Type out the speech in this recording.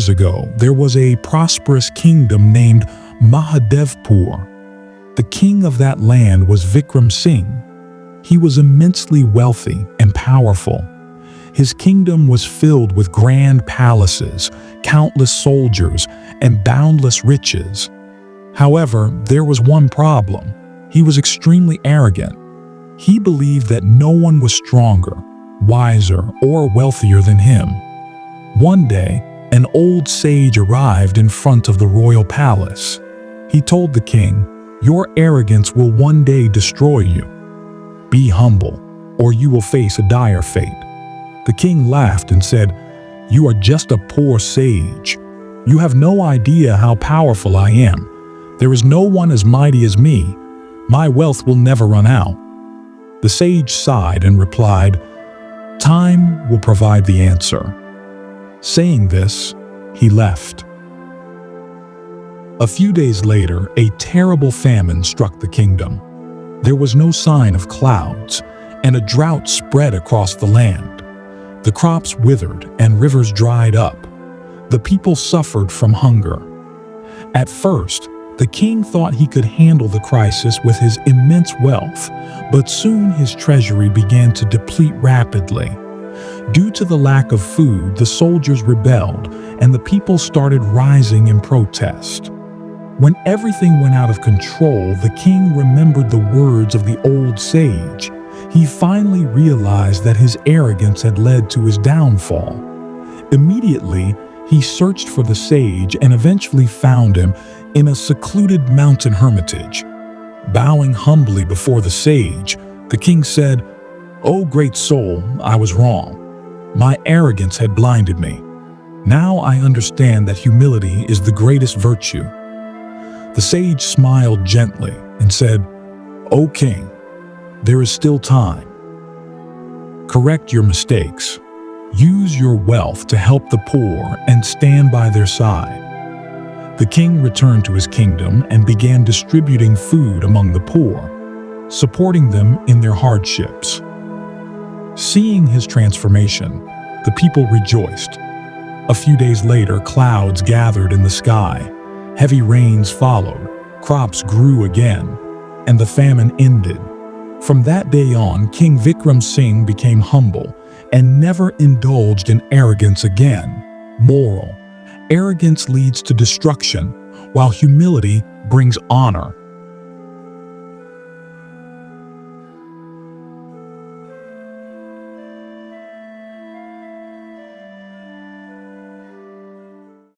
years ago, there was a prosperous kingdom named Mahadevpur. The king of that land was Vikramsingh. He was immensely wealthy and powerful. His kingdom was filled with grand palaces, countless soldiers, and boundless riches. However, there was one problem. He was extremely arrogant. He believed that no one was stronger, wiser, or wealthier than him. One day, an old sage arrived in front of the royal palace. He told the king, "Your arrogance will one day destroy you. Be humble, or you will face a dire fate." The king laughed and said, "You are just a poor sage. You have no idea how powerful I am. There is no one as mighty as me. My wealth will never run out." The sage sighed and replied, "Time will provide the answer." Saying this, he left. A few days later, a terrible famine struck the kingdom. There was no sign of clouds, and a drought spread across the land. The crops withered and rivers dried up. The people suffered from hunger. At first, the king thought he could handle the crisis with his immense wealth, but soon his treasury began to deplete rapidly. Due to the lack of food, the soldiers rebelled, and the people started rising in protest. When everything went out of control, the king remembered the words of the old sage. He finally realized that his arrogance had led to his downfall. Immediately, he searched for the sage and eventually found him in a secluded mountain hermitage. Bowing humbly before the sage, the king said, "O great soul, I was wrong. My arrogance had blinded me. Now I understand that humility is the greatest virtue." The sage smiled gently and said, "O king, there is still time. Correct your mistakes. Use your wealth to help the poor and stand by their side." The king returned to his kingdom and began distributing food among the poor, supporting them in their hardships. Seeing his transformation, the people rejoiced. A few days later, clouds gathered in the sky. Heavy rains followed, crops grew again, and the famine ended. From that day on, King Vikramsingh became humble and never indulged in arrogance again. Moral: arrogance leads to destruction, while humility brings honor.